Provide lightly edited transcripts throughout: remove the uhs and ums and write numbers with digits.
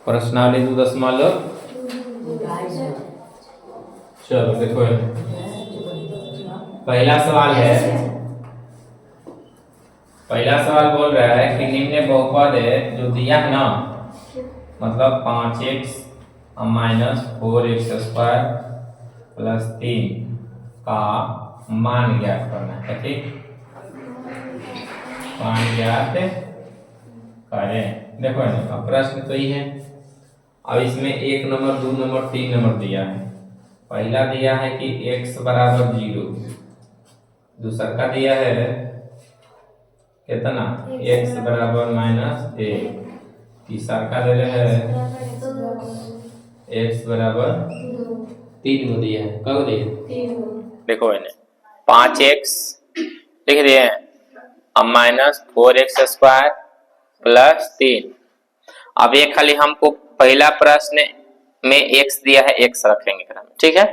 प्रश्नावली 2.2। चलो देखो पहला सवाल बोल रहा है कि निम्न बहुपद है जो दिया है ना, मतलब 5x माइनस 4x² प्लस 3 का मान ज्ञात करना है। ठीक, मान ज्ञात करें। देखो अब प्रश्न तो ही है। अब इसमें 1 नंबर 2 नंबर 3 नंबर दिया है। पहला दिया है कि x बराबर 0, दूसरा का दिया है कितना x बराबर -1, तीसरा का दे रहे है x बराबर 3 को दिया है। कब दिया? देखो इन्हें 5x लिख दिए हैं, अब -4x² प्लस 3। अब ये खाली हमको पहला प्रश्न में x दिया है, x रखेंगे एकरा में। ठीक है,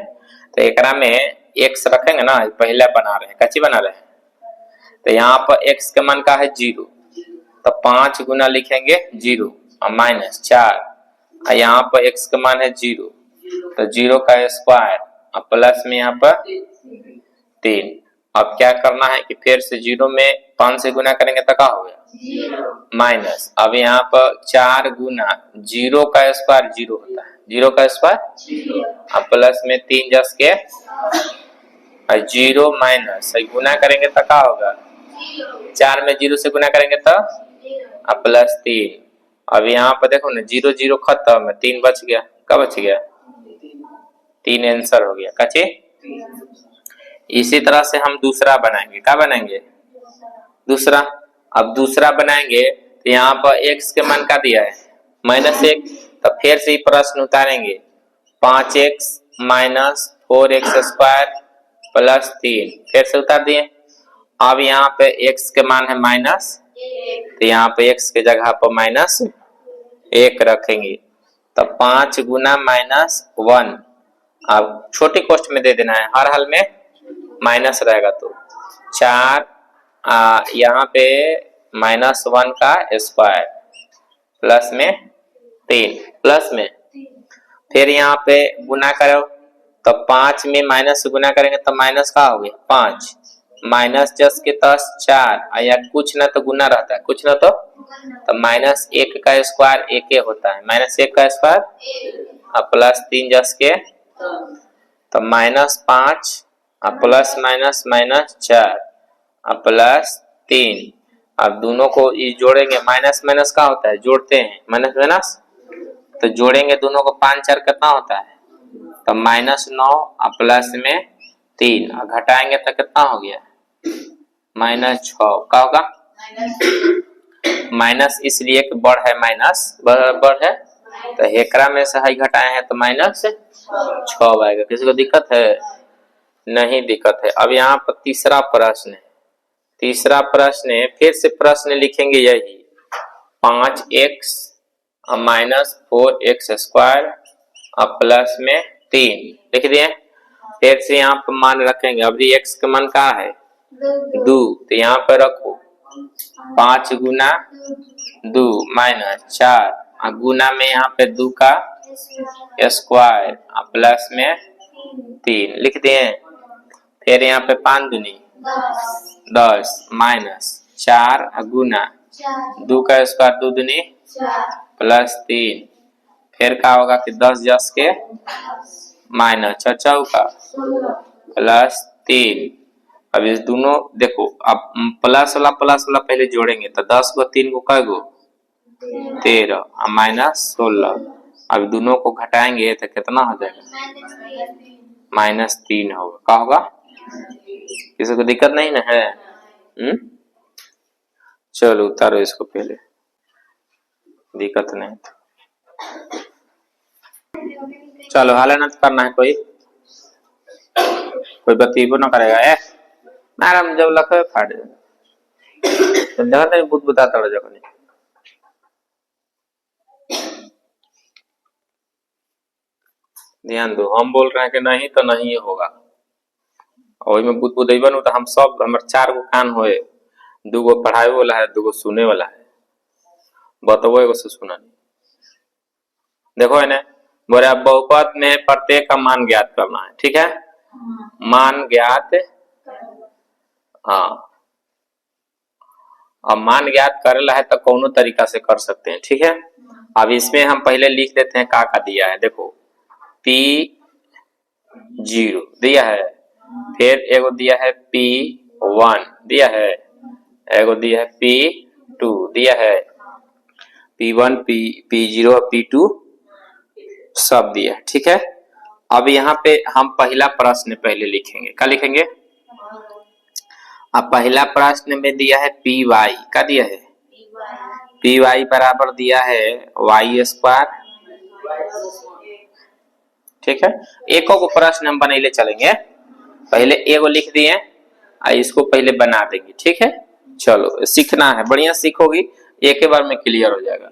तो एकरा में x रखेंगे ना, पहला बना रहे हैं, कच्ची बना रहे हैं। तो यहाँ पर x के मान का है 0, तो 5 गुना लिखेंगे 0 और -4, यहाँ पर x का मान है 0, तो 0 का स्क्वायर और प्लस में यहाँ पर 3। अब क्या करना है कि फिर से 0 में 5 से गुना करेंगे तो क्या हो गया माइनस। अब यहाँ पर 4 गुना 0 का स्क्वायर 0 होता है, 0 का स्क्वायर अब प्लस में 3 जस के 0 माइनस गुना करेंगे तो क्या होगा, 4 में 0 से गुना करेंगे तो अब प्लस 3। अब यहाँ पर देखो ना 0 0 खत्म, 3 बच गया। क्या बच गया? 3 आंसर हो गया। कच्चे इसी तरह से हम दूसरा बनाएंगे। क्या बनाएंगे? दूसरा। अब दूसरा बनाएंगे तो यहाँ पर x के मान का दिया है -1, तो फिर से ही प्रश्न उतारेंगे 5x माइनस 4x² प्लस 3, फिर से उतार दिए। अब यहाँ पे x के मान है माइनस, तो यहाँ पे x के जगह पर -1 रखेंगे, तो 5 गुना -1। अब छोटी कोष्ठ में दे देना है, हर हाल में माइनस रहेगा, तो 4 यहाँ पे -1 का स्क्वायर प्लस में 3 प्लस में, फिर यहाँ पे गुना करो तो 5 में माइनस से गुना करेंगे तो माइनस का हो गया 5, माइनस जस के 10 4, या कुछ ना तो गुना रहता है, कुछ ना तो -1 का स्क्वायर 1 होता है, -1 का स्क्वायर प्लस 3 जस के तो -5 प्लस -4 प्लस 3। अब दोनों को ये जोड़ेंगे, माइनस माइनस का होता है, जोड़ते हैं माइनस माइनस, तो जोड़ेंगे दोनों को 5 4 कितना होता है, तो -9 प्लस में 3, घटाएंगे तो कितना हो गया -6। क्या होगा? माइनस इसलिए कि बढ़ है, माइनस बढ़ है, तो हेकरा में से हाई घटाए हैं तो -6 आएगा। किसी को दिक्कत है? नहीं दिक्कत है। अब यहाँ पर तीसरा प्रश्न है। तीसरा प्रश्न है, फिर से प्रश्न लिखेंगे यही 5x माइनस 4x² प्लस में 3 लिख दिए। फिर से यहाँ पर मान रखेंगे। अब x का मान क्या है 2, तो यहाँ पर रखो 5 गुना 2 -4 गुना में यहाँ पे 2 का स्क्वायर प्लस में 3 लिख दिए। फिर यहाँ पे 5 दूनी 10 -4 गुना 2 का स्क्वायर 2 दूनी प्लस 3, फिर क्या होगा कि 10 जस के -4 प्लस 3। अब इस दोनों देखो, अब प्लस वाला पहले जोड़ेंगे तो 10 को 3 को कै गो 13 -16। अब दोनों को घटाएंगे तो कितना हो जाएगा -3 होगा। क्या होगा? किसी को दिक्कत नहीं ना है? चलो उतारो इसको, पहले दिक्कत नहीं। चलो हाल करना है, कोई बतीबो ना करेगा है मैडम, जब लखे फाड़ जगह बुत बुता जगह नहीं। ध्यान दो, हम बोल रहे हैं कि नहीं तो नहीं होगा, और में बुत बुदेबन तो हम सब हमारे 4 गो कान होए, 2 गो पढ़ाए वाला है, 2 गो सुने वाला है, बतबो एगो से सुना नहीं। देखो है ना, बोला बहुपद में प्रत्येक का मान ज्ञात करना है, ठीक है। मान ज्ञात, हाँ, अब मान ज्ञात करेला है तो कोनो तरीका से कर सकते हैं, ठीक है। अब इसमें हम पहले लिख देते हैं का दिया है, देखो P0 दिया है, फिर एगो दिया है P1 दिया है, एगो दिया है P2 दिया है, P1 P0 और P2 सब दिया है, ठीक है। अब यहाँ पे हम पहला प्रश्न पहले लिखेंगे, क्या लिखेंगे। अब पहला प्रश्न में दिया है पी वाई, क्या दिया है, पी वाई बराबर दिया है वाई स्क्वायर, ठीक है। एक को प्रश्न हम बनेले चलेंगे, पहले एगो लिख दिए, इसको पहले बना देंगे, ठीक है। चलो सीखना है, बढ़िया सीखोगी, एक ही बार में क्लियर हो जाएगा।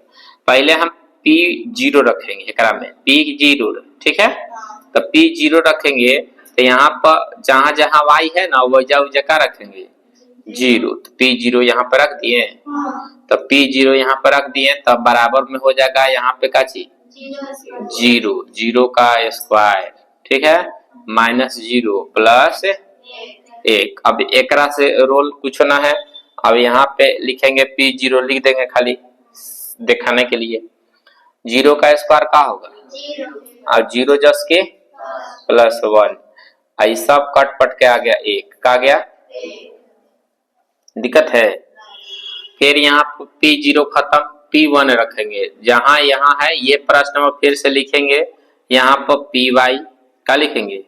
पहले हम P0 रखेंगे एकरा में, P0, ठीक है। तो P0 रखेंगे तो यहाँ पर जहां जहां y है ना वजह वजह का रखेंगे 0, तो P0 यहाँ पर रख दिए, तो P0 यहाँ पर रख दिए, तब बराबर में हो जाएगा यहाँ पे का चीज 0, 0 का स्क्वायर, ठीक है, -0 प्लस 1। अब एकरा से रोल कुछ ना है, अब यहाँ पे लिखेंगे P0 लिख देंगे खाली दिखाने के लिए, 0 का स्क्वायर का होगा, और 0 जस के +1, आई सब कट पट के आ गया 1, का गया, दिक्कत है। फिर यहाँ P0 खत्म, P1 रखेंगे, जहां यहाँ है ये प्रश्न में फिर से लिखेंगे, यहाँ पर पी वाई क्या लिखेंगे,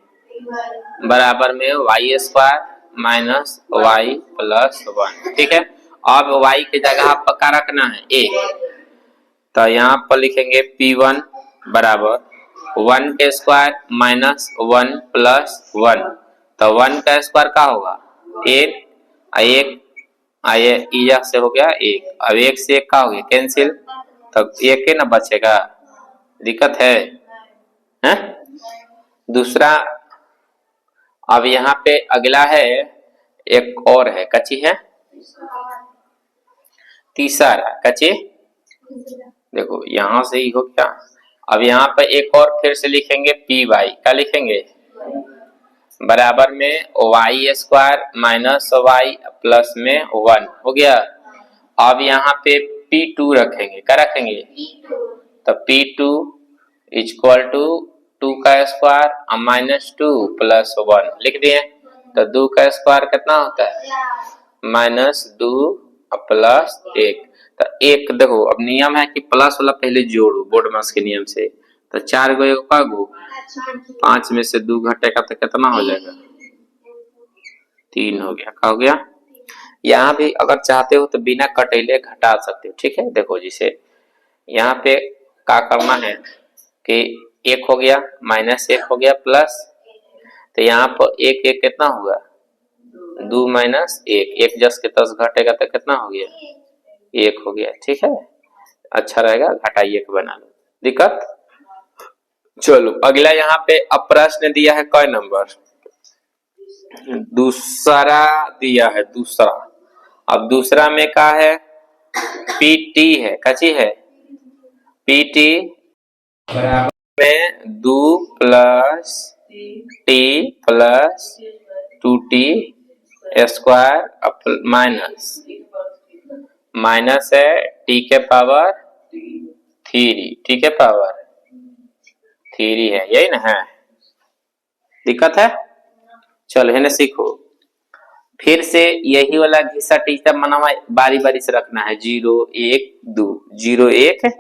बराबर में Y square minus Y plus 1, ठीक है। अब y की जगह पर क्या रखना है 1, तो यहाँ पर लिखेंगे P1 बराबर 1 के स्क्वायर माइनस 1 प्लस 1, तो 1 का स्क्वायर क्या होगा 1, 1 आया से हो गया 1, अब 1 से 1 का हो गया कैंसिल, तो 1 के ना बचेगा, दिक्कत है, हैं? दूसरा, अब यहाँ पे अगला है, एक और है कच्ची है, तीसरा कच्ची, देखो यहां से ही हो क्या। अब यहाँ पे एक और फिर से लिखेंगे पी वाई, क्या लिखेंगे, बराबर में Y square minus Y plus में 1 हो गया। अब यहाँ पे P2 रखेंगे, क्या रखेंगे, तो P2 इक्वल टू 2 का स्क्वायर माइनस 2 प्लस 1 लिख दिए, तो 2 का स्क्वायर कितना होता है -2 प्लस 1, तो एक देखो अब नियम है कि प्लस वाला पहले जोड़ो बोर्ड मास के नियम से, तो 4 गो एक का गो 5 में से 2 घटेगा तो कितना हो जाएगा 3 हो गया, क्या हो गया। यहाँ भी अगर चाहते हो तो बिना कटेले घटा सकते हो, ठीक है। देखो जिसे यहाँ पे क्या करना है कि 1 हो गया -1 हो गया प्लस, तो यहाँ पर 1 1 कितना होगा 2 -1, 1 10 के 10 घटेगा तो कितना हो गया 1 हो गया, ठीक है। अच्छा रहेगा, घटाइए के बना लो, दिक्कत। चलो अगला यहाँ पे अब प्रश्न दिया है कई नंबर, दूसरा दिया है दूसरा। अब दूसरा में क्या है पीटी है, कची है पीटी बराबर में 2 plus T plus 2t square minus है टी के पावर 3, टी के पावर 3 है, यही ना है, दिक्कत है। चलो है ना सीखो, फिर से यही वाला घिसा टीचा मनावा बारी बारी से रखना है, 0 1 2 0 1 2,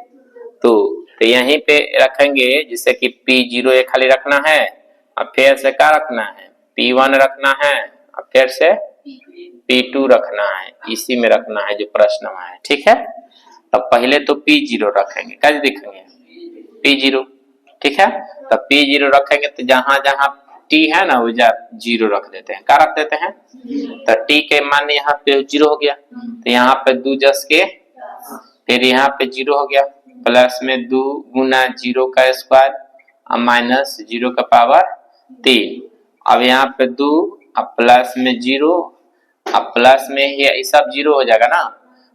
तो यहीं पे रखेंगे, जिससे कि P0 एक खाली रखना है, और फिर से क्या रखना है P1 रखना है, और फिर से P2 रखना है, इसी में रखना है जो प्रश्न में है, ठीक है। तब पहले तो P0 रखेंगे, कैसे दिखेंगे P0, ठीक है। तब P0 रखेंगे तो जहां जहां T है ना वो 0 रख देते हैं, क्या रख देते हैं, तो T के मान यहाँ पे 0 हो गया, तो यहाँ पे 2 जस के, फिर यहाँ पे 0 हो गया, प्लस में 2 गुना 0 का स्क्वायर माइनस 0 का पावर 3, अब यहाँ पे 2 अब प्लस में 0, अब प्लस में ये सब 0 हो जाएगा ना,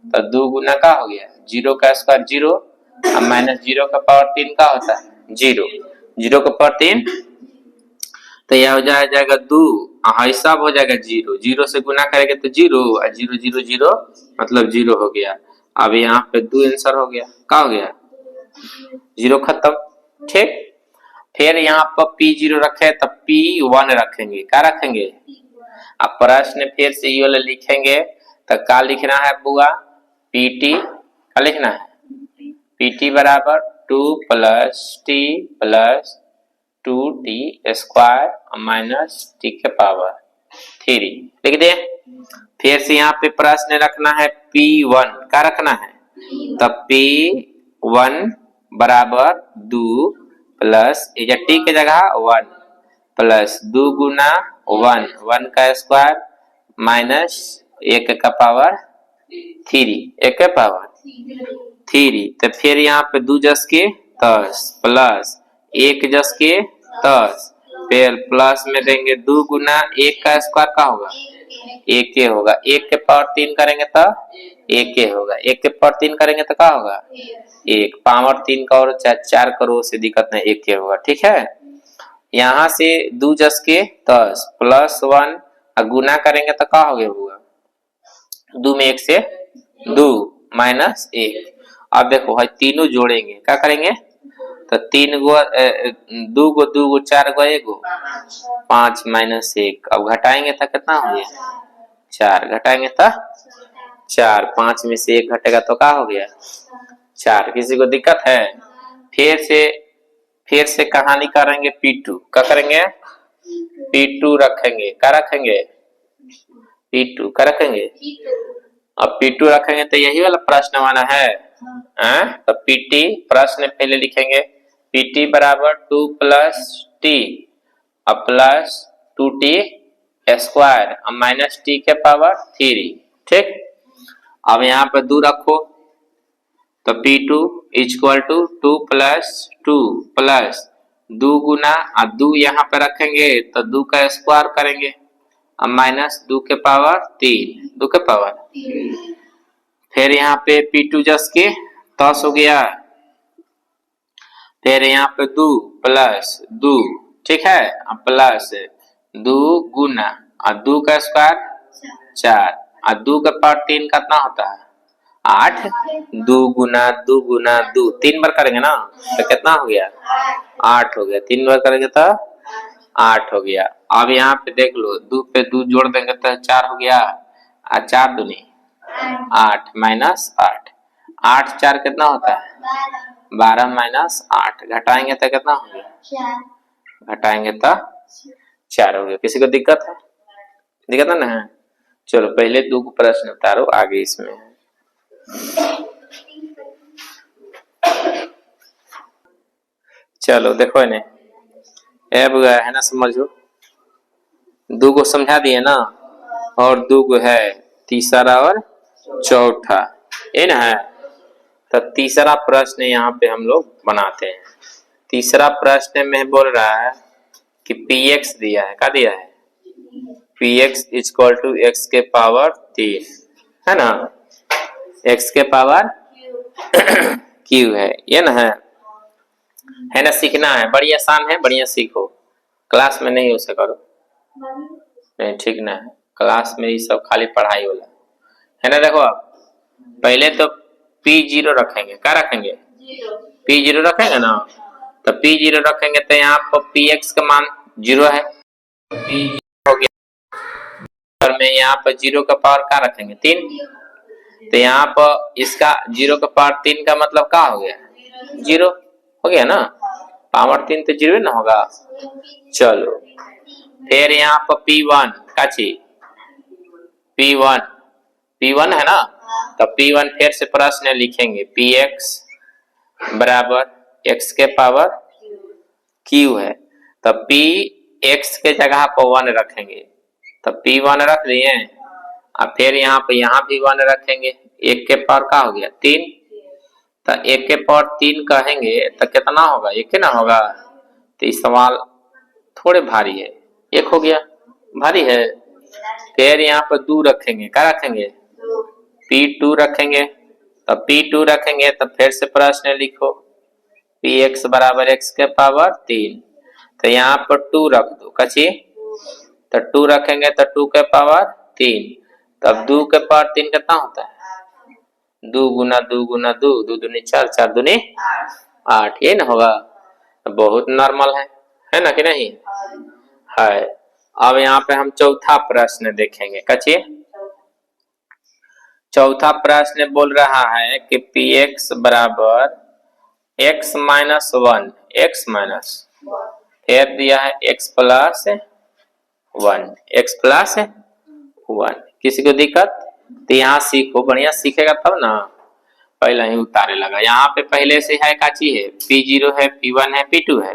तो 2 गुना का हो गया 0 का स्क्वायर 0, अब माइनस 0 का पावर 3 का होता है 0, 0 का पावर 3, तो यह हो जाएगा 2, हाँ सब हो जाएगा 0, 0 से गुना करेंगे तो 0 और 0 0 0 मतलब 0 हो गया। अब यहाँ पे 2 आंसर हो गया, क्या हो गया 0 खत्म। ठीक, फिर यहाँ पर P0 रखे तब P1 रखेंगे, क्या रखेंगे। अब प्रश्न फिर से ये लिखेंगे तो क्या लिखना है बुआ, PT क्या लिखना है, PT बराबर 2 plus T plus 2T square minus T के पावर 3 लिख दे। फिर से यहाँ पे प्रश्न रखना है P1, क्या रखना है, तब P1 बराबर 2 प्लस T के जगह 1 प्लस 2 गुना 1, 1 का स्क्वायर माइनस 1 का पावर 3, 1 का पावर 3। तो फिर यहाँ पे 2 जस के 10 प्लस 1 जस के 10, फिर प्लस में देंगे 2 गुना 1 का स्क्वायर का होगा 1 के होगा, 1 के पावर 3 करेंगे तो 1 के होगा, 1 के पावर 3 करेंगे तो क्या होगा 1, पावर 3 का और 4 करो से दिक्कत नहीं, 1 के होगा। ठीक है, यहाँ से 2 जस के 10 प्लस 1 गुना करेंगे तो क्या हो गया हुआ 2 में 1 से 2 माइनस 1। अब देखो भाई तीनों जोड़ेंगे, क्या करेंगे, तो 3 गो 2 गो 2 गो 4 गो 1 गो 5 माइनस 1। अब घटाएंगे तो कितना हो गया 4, घटाएंगे तो 4, 5 में से 1 घटेगा तो क्या हो गया 4। किसी को दिक्कत है, फिर से कहानी करेंगे P2, क्या करेंगे P2 रखेंगे, क्या रखेंगे P2 क्या रखेंगे। अब P2 रखेंगे तो यही वाला प्रश्न वाला है, तो PT प्रश्न पहले लिखेंगे PT बराबर 2 प्लस T अब plus 2T square minus T के पावर 3। ठीक, अब यहाँ पे 2 रखो तो P2 equal to 2 plus 2 plus 2 गुना 2 यहाँ पे रखेंगे तो 2 का स्क्वायर करेंगे अब माइनस 2 के पावर 3, 2 के पावर, फिर यहाँ पे P2 जस के 10 हो गया, फिर यहाँ पे 2 प्लस 2, ठीक है, प्लस 2 गुना 2 का स्क्वायर 4 और 2 का पावर 3 कितना होता है 8, 2 गुना 2 गुना 2 3 बार करेंगे ना तो कितना हो गया 8 हो गया, 3 बार करेंगे तो 8 हो गया। अब यहाँ पे देख लो 2 पे 2 जोड़ देंगे तो 4 हो गया और 4 दूनी 8 माइनस 8, 8 4 कितना होता है 12 माइनस 8, घटाएंगे तो कितना हो गया घटाएंगे तो 4 हो गया। किसी को दिक्कत है, दिक्कत है ना। चलो पहले 2 प्रश्न उतारो, आगे इसमें है। चलो देखो इन्हें है ना, समझो 2 को समझा दिए ना, और 2 को है तीसरा और चौथा, ये ना है। तो तीसरा प्रश्न यहाँ पे हम लोग बनाते हैं। तीसरा प्रश्न में बोल रहा है कि px दिया है, क्या दिया है px इक्वल टू x के पावर 3 है ना, x के पावर q है, ये ना है ना। सीखना है, बड़ी आसान है, बढ़िया सीखो, क्लास में नहीं उसे करो नहीं, ठीक ना है, क्लास में ये सब खाली पढ़ाई वाला है ना। देखो आप पहले तो P0 रखेंगे, क्या रखेंगे P0 रखेंगे ना, तो P0 रखेंगे तो यहाँ पर Px का मान 0 है, P0 हो गया, और मैं यहाँ पर 0 का पावर क्या रखेंगे 3, तो यहाँ पर इसका 0 का पावर 3 का मतलब क्या हो गया 0 हो गया ना, पावर 3 तो 0 ना होगा। चलो फिर यहाँ पर P1 का चीज P1 है ना, तो P1 फिर से प्रश्न लिखेंगे Px बराबर x के पावर q है, तो Px के जगह पर 1 रखेंगे, तो P1 रख दिए, और फिर यहाँ भी 1 रखेंगे, 1 के पावर का हो गया 3, तो 1 के पावर 3 कहेंगे तो कितना होगा 1 ना होगा। तो इस सवाल थोड़े भारी है, 1 हो गया भारी है। फिर यहाँ पर 2 रखेंगे, क्या रखेंगे P2 रखेंगे, तो P2 रखेंगे तो फिर से प्रश्न लिखो Px बराबर x के पावर 3। तो यहाँ पर 2 रख दो कची, तो 2 रखेंगे तो 2 के पावर 3। तब 2 के पावर 3 कितना होता है? 2 गुना 2 गुना 2, 2 दूनी 4, 4 दूनी 8, ये ना होगा। तो बहुत नॉर्मल है ना कि नहीं है। अब यहाँ पे हम चौथा प्रश्न देखेंगे कचिए। चौथा प्रश्न बोल रहा है कि Px बराबर x माइनस 1, x माइनस फिर दिया है x प्लस 1, x प्लस 1। किसी को दिक्कत? तो यहाँ सीखो, बढ़िया सीखेगा तब ना, पहले ही उतारे लगा। यहाँ पे पहले से है काची है, P0 है, P1 है, P2 है।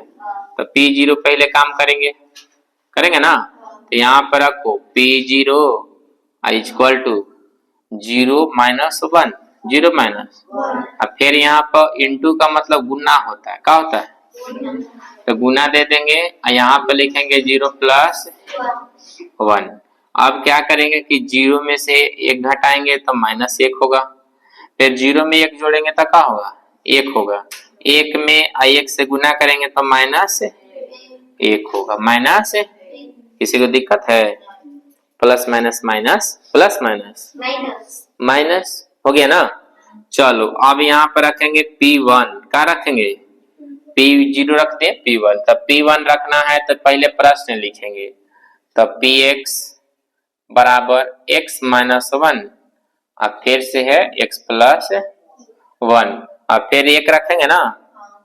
तो P0 पहले काम करेंगे ना। तो यहाँ पर रखो P0 equal to 0 minus 1, 0 minus, अब फिर यहाँ पर इंटू का मतलब गुना होता है, क्या होता है? तो गुना दे देंगे, यहाँ पर लिखेंगे 0 प्लस 1। अब क्या करेंगे कि 0 में से 1 घटाएंगे तो माइनस 1 होगा, फिर 0 में 1 जोड़ेंगे तो क्या होगा? 1 होगा। 1 में 1 से गुना करेंगे तो माइनस 1 होगा। माइनस, किसी को दिक्कत है? Plus minus minus plus minus minus हो गया ना। चलो अब यहाँ पर रखेंगे P1, क्या रखेंगे? P0 रखते हैं P1, तब P1 रखना है तो पहले प्रश्न लिखेंगे। तब Px बराबर x माइनस 1, अब फिर से है x प्लस 1, अब फिर 1 रखेंगे ना,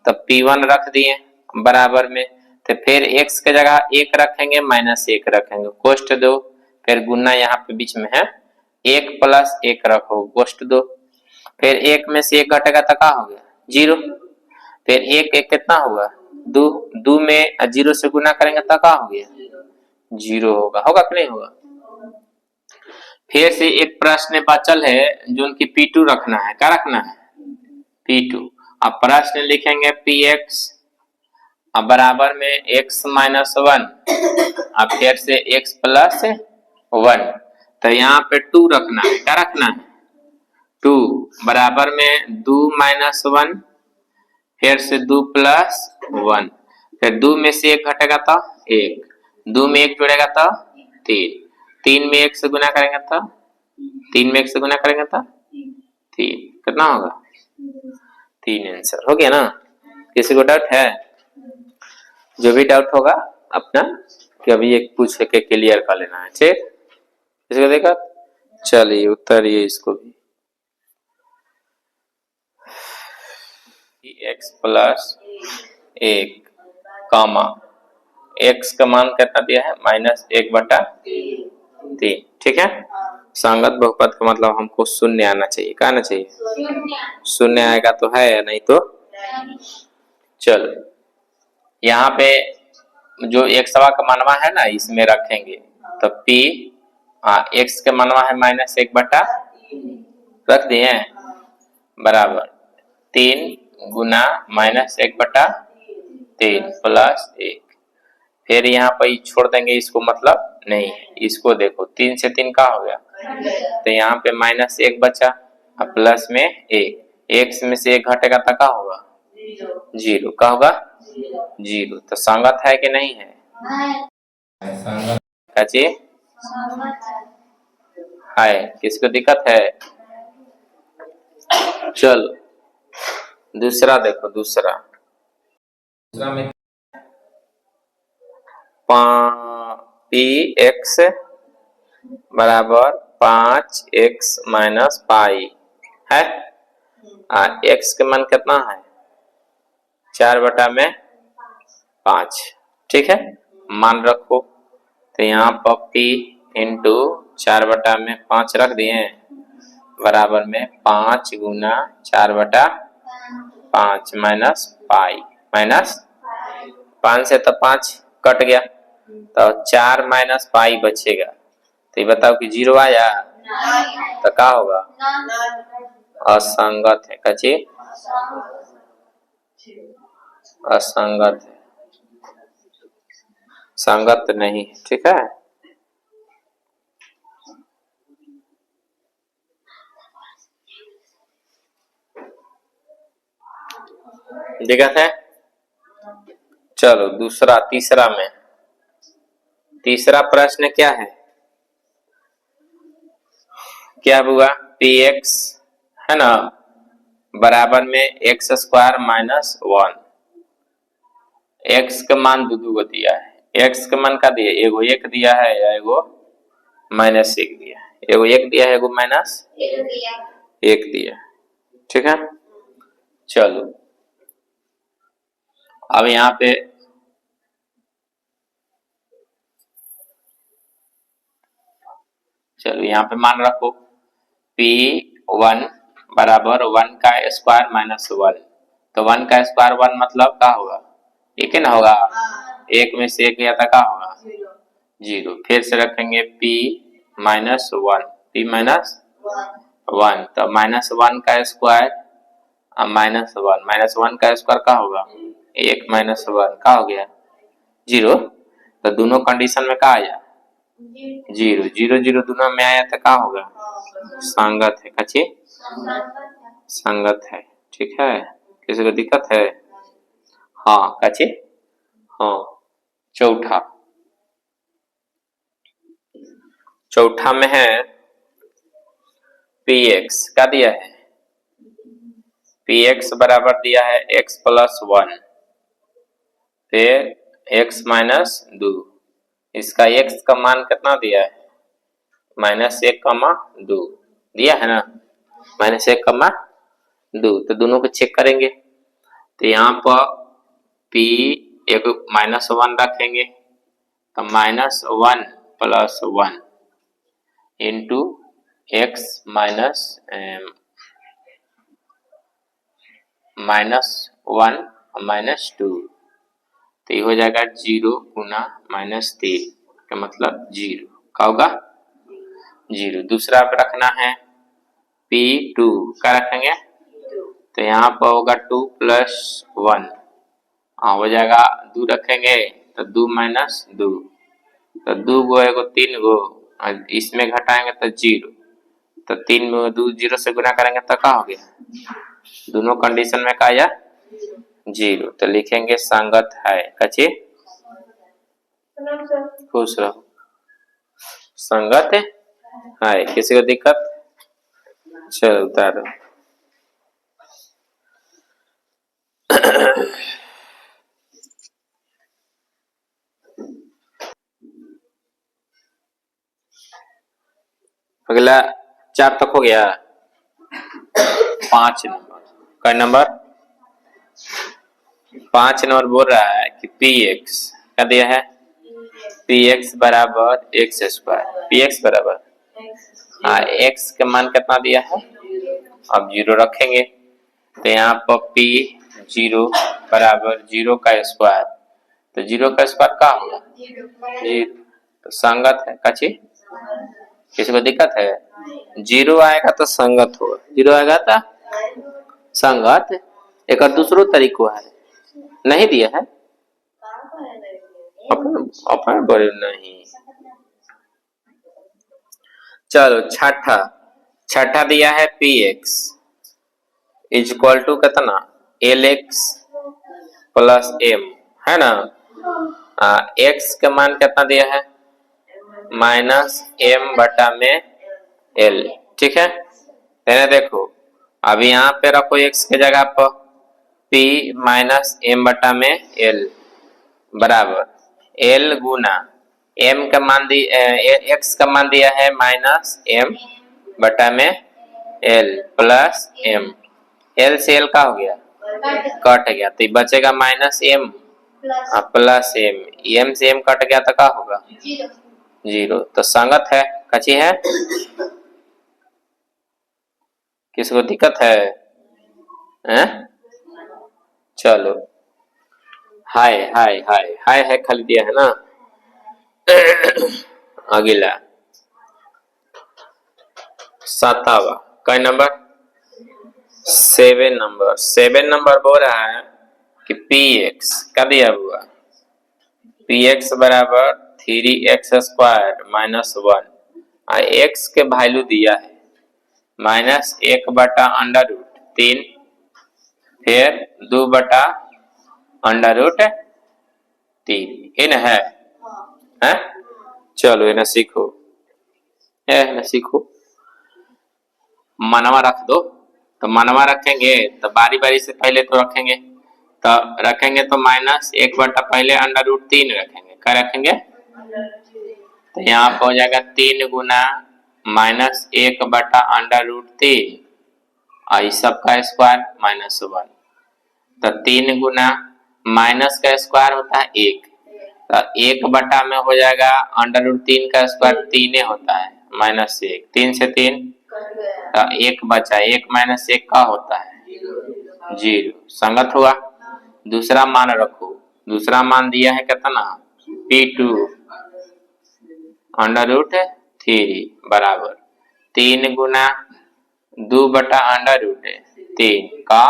तब P1 रख दिए बराबर में, तो फिर x के जगह 1 रखेंगे, माइनस 1 रखेंगे, कोष्ट दो, फिर गुना यहाँ पे बीच में है, 1 प्लस 1 रखो, कोष्ट दो, फिर 1 में से 1 घटेगा तो क्या हो गया? 0, फिर 1 1 कितना होगा? 2, 2 में 0 से गुना करेंगे तो क्या हो गया? 0 होगा कि नहीं होगा? फिर से एक प्रश्न बचल है जो उनकी P2 रखना है, क्या रखना है? P2। अब प्रश्न लिखेंगे Px अब बराबर में x माइनस 1, अब फिर से x प्लस 1, तो यहाँ पे 2 रखना है, क्या रखना है? 2 बराबर में 2 माइनस 1, फिर से 2 प्लस 1, फिर 2 में से 1 घटेगा तो 1, 2 में 1 जोड़ेगा तो 3, 3 में 1 से गुना करेंगे तो 3 में 1 से गुना करेंगे तो 3, कितना होगा? 3 आंसर हो गया ना। किसी को डाउट है? जो भी डाउट होगा अपना कि अभी एक पूछ के क्लियर कर लेना है, ठीक? किसी को देखा? चलिए उतारिए इसको भी। x प्लस 1 कामा x का मान कितना दिया है? माइनस 1/3, ठीक है। संगत बहुपद का मतलब हमको शून्य आना चाहिए, क्या आना चाहिए? शून्य आएगा तो है, नहीं तो चलो यहाँ पे जो x का मानवा है ना, इसमें रखेंगे तो p x के मानवा है माइनस 1/, रख दिए बराबर 3 गुना माइनस 1/3 प्लस 1, फिर यहाँ पर छोड़ देंगे इसको, मतलब नहीं है, इसको देखो 3 से 3 का हो गया, तो यहाँ पे माइनस 1 बचा, अब प्लस में 1, x में से 1 घटेगा तो क्या होगा? 0, क्या होगा? 0। तो संगत है कि नहीं है? काची है, किसको दिक्कत है? चलो दूसरा देखो, दूसरा में Px बराबर 5x माइनस पाई है, x के मान कितना है? 4/5, ठीक है, मान रखो। तो यहाँ पर P इंटू 4/5 रख दिए बराबर में 5 गुना 4/5 माइनस पाई, माइनस 5 से तो 5 कट गया, तो 4 माइनस पाई बचेगा, तो ये बताओ कि 0 आया तो क्या होगा? असंगत है, कची असंगत है, संगत नहीं, ठीक है। दिक्कत है? चलो दूसरा तीसरा में, तीसरा प्रश्न क्या है? क्या हुआ? पी एक्स है ना बराबर में x square minus one. X का मान दो को दिया है। एक्स का मान का दिया, एगो एक दिया है या एगो माइनस एक दिया है? एगो एक दिया है, एगो माइनस एक दिया। ठीक है, चलो अब यहाँ पे चलो यहाँ पे मान रखो P1 बराबर 1 का स्क्वायर माइनस 1। तो 1 का स्क्वायर 1 मतलब क्या होगा? एक ही ना होगा। एक में से एक गया था क्या होगा? जीरो। फिर से रखेंगे P माइनस 1, P माइनस 1 तो माइनस 1 का स्क्वायर माइनस 1 का स्क्वायर क्या होगा? एक माइनस 1 क्या हो गया? जीरो। तो दोनों कंडीशन में क्या आया? जीरो। जीरो जीरो दोनों में आया तो क्या होगा? संगत है। कच्ची संगत है। ठीक है, किसी को दिक्कत है? हाँ कच्ची। हाँ चौथा, चौथा में है पी एक्स का दिया है, पी एक्स बराबर दिया है एक्स प्लस 1 फिर एक्स माइनस 2। इसका एक्स का मान कितना दिया है? माइनस 1,2 दिया है ना, माइनस 1,2। तो दोनों को चेक करेंगे तो यहाँ पर P एक माइनस 1 रखेंगे तो minus 1 plus 1 into x minus 1 minus 2 तो ये हो जाएगा 0 गुना माइनस 3 का मतलब 0 का होगा 0। दूसरा पे रखना है P2 का रखेंगे तो यहाँ पर होगा 2 प्लस 1 हो जाएगा 2 रखेंगे तो 2 माइनस 2 तो 2 गो एगो 3 गो इसमें घटाएंगे तो 0 तो 3 में 2 0 से गुना करेंगे तो क्या हो गया? दोनों कंडीशन में क्या आया? 0। तो लिखेंगे संगत है। कच्ची खुश रहो, संगत है। किसी को दिक्कत? चलो उतारो। अगला 4 तक हो गया। 5 नंबर का नंबर 5 नंबर बोल रहा है कि पी एक्स क्या दिया है? पी एक्स बराबर एक्स स्क्वायर। पी एक्स बराबर एक्स का मान कितना दिया है? अब 0 रखेंगे तो यहाँ पर P 0 बराबर 0 का स्क्वायर तो 0 का स्क्वायर क्या होगा? 0। तो संगत है। कच्ची किसी को दिक्कत है? 0 आएगा तो संगत होगा, 0 आएगा तो संगत। एक और दूसरो तरीको है, नहीं दिया है अपन बड़े नहीं। चलो छठा, छठा दिया है P X is equal to कितना? एल एक्स प्लस एम है ना। एक्स का मान कितना दिया है? माइनस एम बटा में एल। ठीक है, देखो अब यहाँ पे रखो एक्स के जगह पर P माइनस एम बटा में एल बराबर एल गुना एम का मान दिया, एक्स का मान दिया है माइनस एम बटा में एल प्लस एम। एल से एल का हो गया? कट गया तो बचेगा minus M plus M. M से एम कट गया तो क्या होगा? 0। तो संगत है। कच्ची है? किसको दिक्कत है? चलो हाय हाय हाय हाय है खाली दिया है ना। अगला 7वां का नंबर 7 नंबर। 7 नंबर बोल रहा है कि पी एक्स का दिया हुआ पी एक्स बराबर 3x स्क्वायर माइनस 1 एक्स के वैल्यू दिया है माइनस 1 बटा अंडर रूट 3 फिर 2/√3 ये न है, हैं? चलो ये न सीखो, न सीखो। मनवा रख दो, तो मनवा रखेंगे तो बारी बारी से पहले तो रखेंगे, तो रखेंगे तो -1 पहले √3 रखेंगे, क्या रखेंगे? तो यहाँ पर हो जाएगा 3 गुना -1/√3 और इस सब का स्क्वायर -1, तो 3 गुना माइनस का स्क्वायर होता है 1, तो 1 में हो जाएगा √3 का स्क्वायर 3 होता है -1, 3 से 3 तो 1 बचा, 1 - 1 का होता है 0, संगत हुआ। दूसरा मान रखो, दूसरा मान दिया है कितना? P2 √3 बराबर 3 गुना 2/√3 का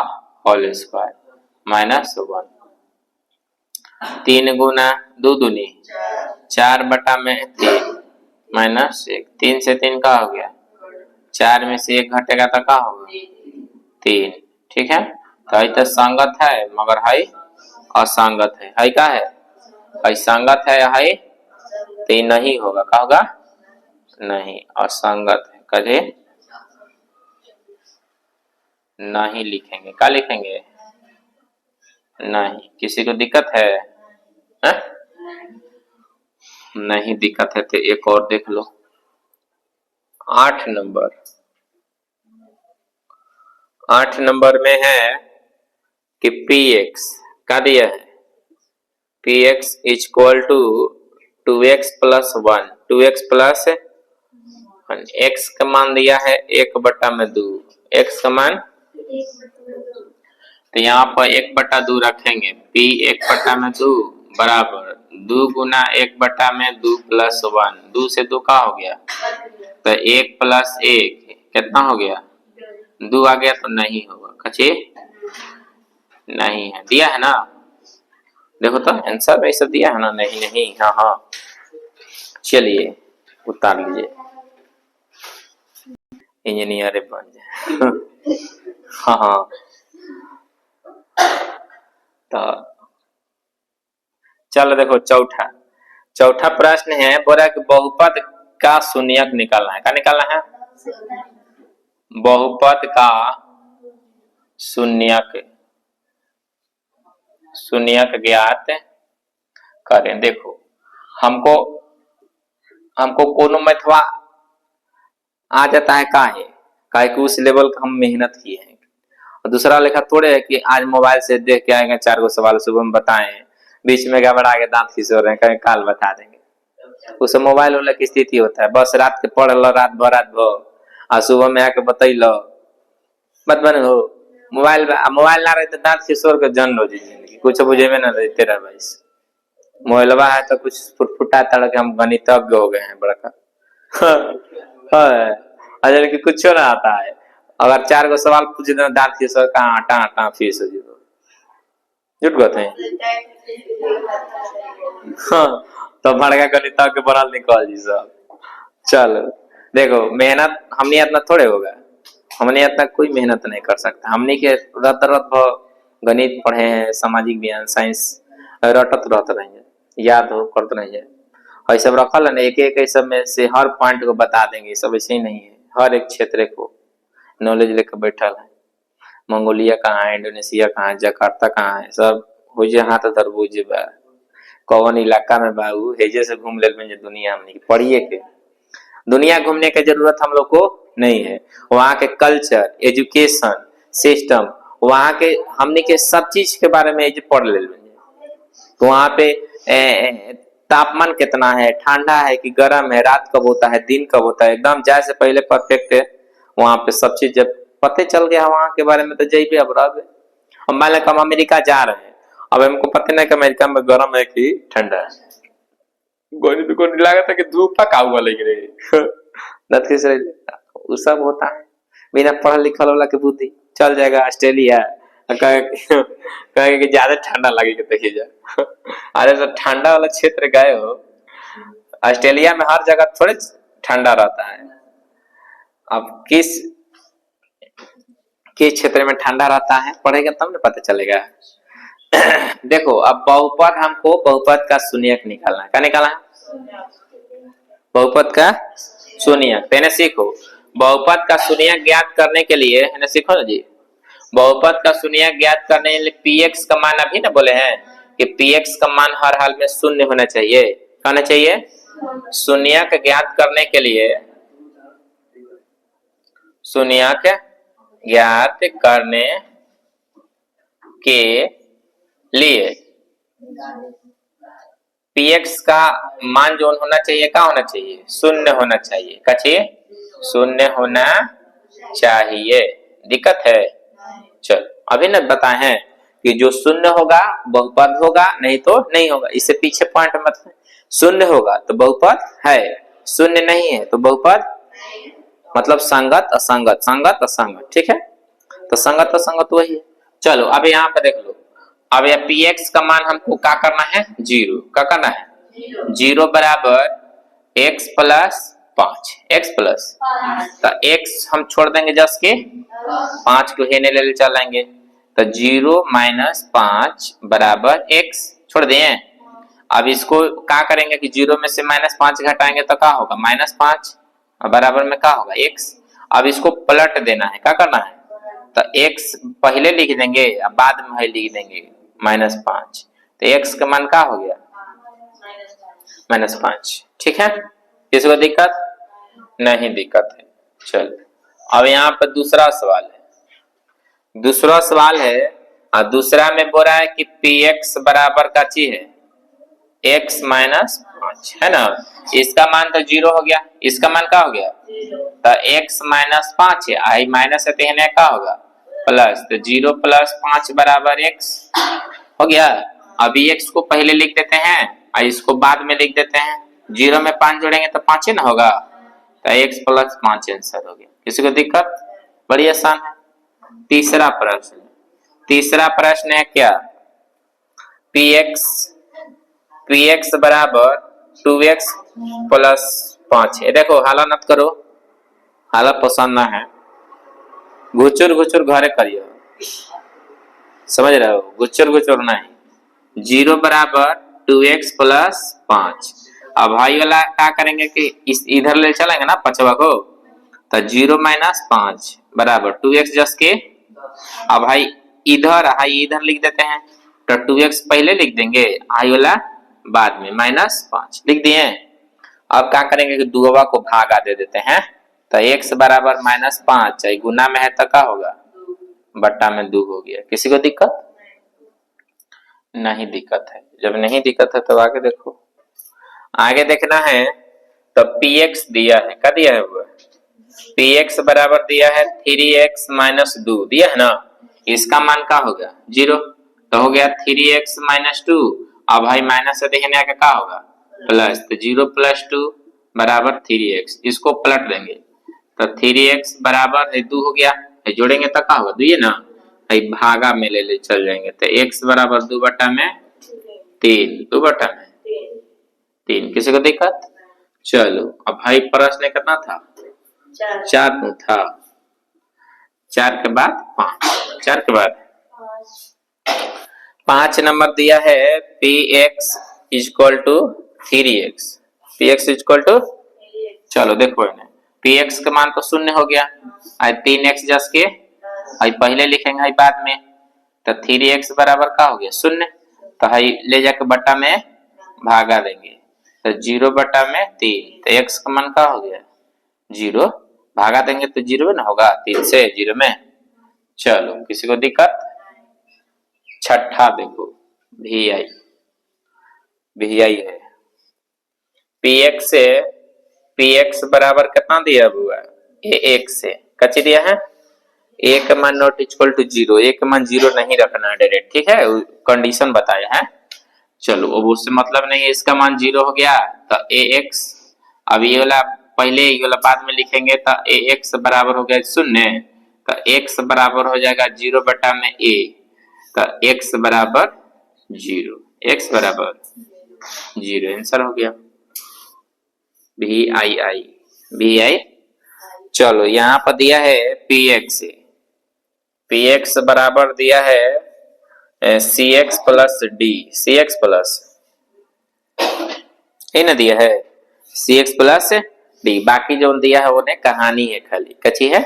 होल स्क्वायर -1, 3 गुना 2 दूनी 4/3 -1, 3 से 3 का हो गया, 4 में से 1 घटेगा तो क्या होगा? 3, ठीक है। तो तो संगत है मगर है असंगत है क्या है? संगत है तो ये नहीं होगा, क्या होगा? नहीं, असंगत है, कहे नहीं लिखेंगे, क्या लिखेंगे? नहीं। किसी को दिक्कत है? नहीं दिक्कत है तो एक और देख लो, 8 नंबर। 8 नंबर में है कि px क्या दिया है? px = 2x + 1, 2x + 1, x का मान दिया है 1/2, x का मान, तो यहाँ पर 1/2 रखेंगे, p 1/2 बराबर 2 गुना 1/2 + 1, 2 से 2 का हो गया, तो 1 + 1 कितना हो गया? 2 आ गया, तो नहीं होगा, कचे नहीं है, दिया है ना? देखो तो आंसर में सब दिया है ना? नहीं नहीं, हाँ हाँ, चलिए उतार लीजिए, इंजीनियर बन जाए। हाँ हाँ, तो चलो देखो चौथा प्रश्न है, बोला कि बहुपद का शून्यक निकालना है। क्या निकालना है? बहुपद का शून्यक ज्ञात करें। देखो हमको कोनो मैथवा आ जाता है, काहे कि उस लेवल का हम मेहनत किए हैं। और दूसरा लेखा थोड़े है कि आज मोबाइल से देख के आएंगे 4 सवाल सुबह में बताएं, बीच में घबरा के दांत खिसो रहे हैं, कहीं काल बता देंगे। उस मोबाइल वाला की स्थिति होता है, बस रात के पढ़ लो, रात भर और सुबह में आके बतैल मत बन हो। मोबाइल ना रहे तो दांत खिसोर के जन लो जिंदगी, कुछ बुझे में ना रहते रह भाई। मोबाइलवा है तो कुछ फुटफुटा तड़के हम गणितज्ञ हो गए हैं बड़का। अजल की कुछ ना आता है, अगर 4 सवाल पूछ देना दांत खिसोर का आटा फीस हो जीवो, झूठ कहते हैं। तो बड़का गणितज्ञ बनल निकल जी सब। चलो देखो, मेहनत हमने इतना थोड़े होगा, हमने इतना कोई मेहनत नहीं कर सकता। हमने के रत गणित पढ़े हैं, सामाजिक विज्ञान, साइंस रटत रहते रहेंगे, याद हो करते रहेंगे। और सब रखल है ना, एक सब में से हर पॉइंट को बता देंगे, सब ऐसे ही नहीं है। हर एक क्षेत्र को नॉलेज लेकर बैठल है। मंगोलिया कहाँ है, इंडोनेशिया कहाँ है, जकार्ता कहाँ है, सब हो जे हाथ तरबूज बा, कौन इलाका में बा, हेजे से घूम ले दुनिया हमने पढ़िए के। दुनिया घूमने की जरूरत हम लोग को नहीं है, वहाँ के कल्चर, एजुकेशन सिस्टम, वहाँ के हमने के सब चीज के बारे में पढ़ ले। तो वहाँ पे तापमान कितना है, ठंडा है कि गर्म है, रात कब होता है, दिन कब होता है, एकदम जाए से पहले परफेक्ट है। वहाँ पे सब चीज जब पता चल गया वहाँ के बारे में तो जाइए। अब अब मान लो हम अमेरिका जा रहे हैं, अब हमको पता नहीं कि अमेरिका में गर्म है कि ठंडा है, तो लगा था कि धूप का हुआ लग रही वो सब होता है। बिना पढ़ल लिखल वाला के बुद्धि चल जाएगा ऑस्ट्रेलिया, कहे कि ज्यादा ठंडा लगेगा, देखिए जा। अरे तो ठंडा वाला क्षेत्र गए हो, ऑस्ट्रेलिया में हर जगह थोड़े ठंडा रहता है। अब किस क्षेत्र में ठंडा रहता है, पढ़ेगा तब ना पता चलेगा। देखो अब बहुपद, हमको बहुपद का शून्यक निकालना है। क्या निकालना है? बहुपद का शून्यक। तो इन्हें सीखो, बहुपद का शून्यक ज्ञात करने के लिए इन्हें सीखो ना जी। बहुपद का शून्यक ज्ञात करने के लिए px का मान अभी ना बोले हैं कि px का मान हर हाल में शून्य होना चाहिए। क्या होना चाहिए? शून्यक ज्ञात करने के लिए, शून्यक ज्ञात करने के लिए px का मान जो होना चाहिए, क्या होना चाहिए? शून्य होना चाहिए। क्या चाहिए? शून्य होना चाहिए। दिक्कत है? चल अभी न बताए हैं कि जो शून्य होगा बहुपद होगा, नहीं तो नहीं होगा। इससे पीछे पॉइंट मत, शून्य होगा तो बहुपद है, शून्य नहीं है तो बहुपद मतलब संगत असंगत, संगत असंगत। ठीक है, तो संगत असंगत वही है। चलो अब यहाँ पे देख लो, अब यह px का मान हमको क्या करना है? 0। क्या करना है? 0 बराबर x प्लस 5, x प्लस, तो x हम छोड़ देंगे जस के 5 को हेने ले चलेंगे, तो 0 माइनस 5 बराबर x छोड़ दिए। अब इसको क्या करेंगे कि 0 में से -5 घटाएंगे तो क्या होगा? -5 बराबर में क्या होगा? x। अब इसको पलट देना है। क्या करना है? तो x पहले लिख देंगे अब बाद में लिख देंगे -5, तो x का मान क्या हो गया? -5। ठीक है, किसी को दिक्कत? नहीं दिक्कत है। चल अब यहाँ पर दूसरा सवाल है। दूसरा सवाल है और दूसरा में बोल रहा है कि px बराबर का चीज है x -5, है ना। इसका मान तो 0 हो गया, इसका मान क्या हो गया? तो x -5 है, आई माइनस है तो यहाँ क्या होगा? प्लस, तो 0 प्लस 5 बराबर x हो गया। अभी x को पहले लिख देते हैं और इसको बाद में लिख देते हैं। 0 में 5 जोड़ेंगे तो 5 ही ना होगा, तो x प्लस 5 आंसर हो गया। किसी को दिक्कत? बड़ी आसान है। तीसरा प्रश्न, तीसरा प्रश्न है क्या? px बराबर 2x प्लस 5 है। देखो हाला मत करो, हाला पसंद ना है, घुचुर घुचुर घरे करियो, समझ रहे हो? घुचुर घुचुर नहीं। 0 बराबर 2x प्लस 5। अब भाई वाला क्या करेंगे कि इस इधर ले चलेंगे ना पचवा को, तो 0 माइनस 5 बराबर 2x जस के, अब भाई इधर हाई इधर लिख देते हैं, तो 2x पहले लिख देंगे, आई वाला बाद में, -5 लिख दिए। अब क्या करेंगे कि दुआ को भागा दे देते हैं, तो x बराबर -5 गुना में है तो क्या होगा? बट्टा में 2 हो गया। किसी को दिक्कत? नहीं दिक्कत है। जब नहीं दिक्कत है तो आगे देखो, आगे देखना है। तो px दिया है, क्या दिया है वो? px बराबर दिया है 3x माइनस 2 दिया है ना। इसका मान क्या होगा? 0, तो हो गया 3x माइनस 2। अब भाई माइनस से देखने का क्या होगा? प्लस, तो 0 प्लस 2 बराबर 3x, इसको पलट देंगे तो 3x बराबर 2 हो गया, जोड़ेंगे तो क्या होगा? 2 है ना, भागा में ले चल जाएंगे, तो x बराबर 2 बटा में 3, 2 बटा में 3। किसी को दिक्कत? चलो अब भाई प्रश्न कितना था? 4 था, 4 के बाद 5, 4 के बाद 5 नंबर दिया है px equal to 3x, px equal to, चलो देखो इन्हें, px का मान तो शून्य हो गया, 3x जस के पहले लिखेंगे बाद में, तो 3x बराबर क्या हो गया? शून्य, तो ले जाके बट्टा में भागा देंगे, तो 0 बटा में 3, तो x का मान क्या हो गया? 0, भागा देंगे तो 0 ना होगा, 3 से 0 में। चलो किसी को दिक्कत? छठा देखो, भी आई है। px से px बराबर कितना दिया हुआ है? a1 से कच्ची दिया है, a का मान नॉट इक्वल टू 0, a का मान 0 नहीं रखना है डायरेक्ट, ठीक है, कंडीशन बताया है। चलो अब उससे मतलब नहीं है, इसका मान 0 हो गया तो ax, अब ये वाला पहले ये वाला बाद में लिखेंगे, तो ax बराबर हो गया 0, तो x बराबर हो जाएगा 0 बटा में a, तो x बराबर 0, x बराबर 0 आंसर हो गया। भी आई। चलो यहाँ पर दिया है px से, पी एक्स बराबर दिया है सी एक्स प्लस डी, सी एक्स प्लस ये ना दिया है सी एक्स प्लस डी। बाकी जो दिया है वो ने कहानी है, खाली कची है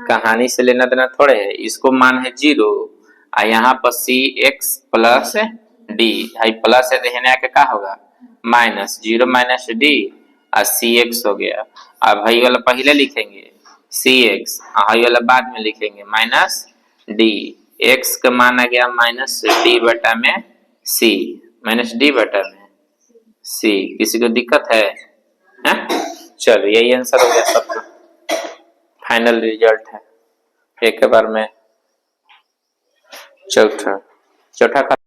कहानी से लेना देना थोड़े है। इसको मान है 0 और यहाँ पर सी एक्स प्लस डी है, प्लस है तो आके क्या होगा माइनस, 0 माइनस डी और सी एक्स हो गया। अब भाई वाला पहले लिखेंगे सी एक्स, हाई वाला बाद में लिखेंगे माइनस डी। एक्स का मान आ गया माइनस डी बटा में सी, माइनस डी बटा में सी। किसी को दिक्कत है? चलो यही आंसर हो गया सबका, फाइनल रिजल्ट है। एक बार में चौथा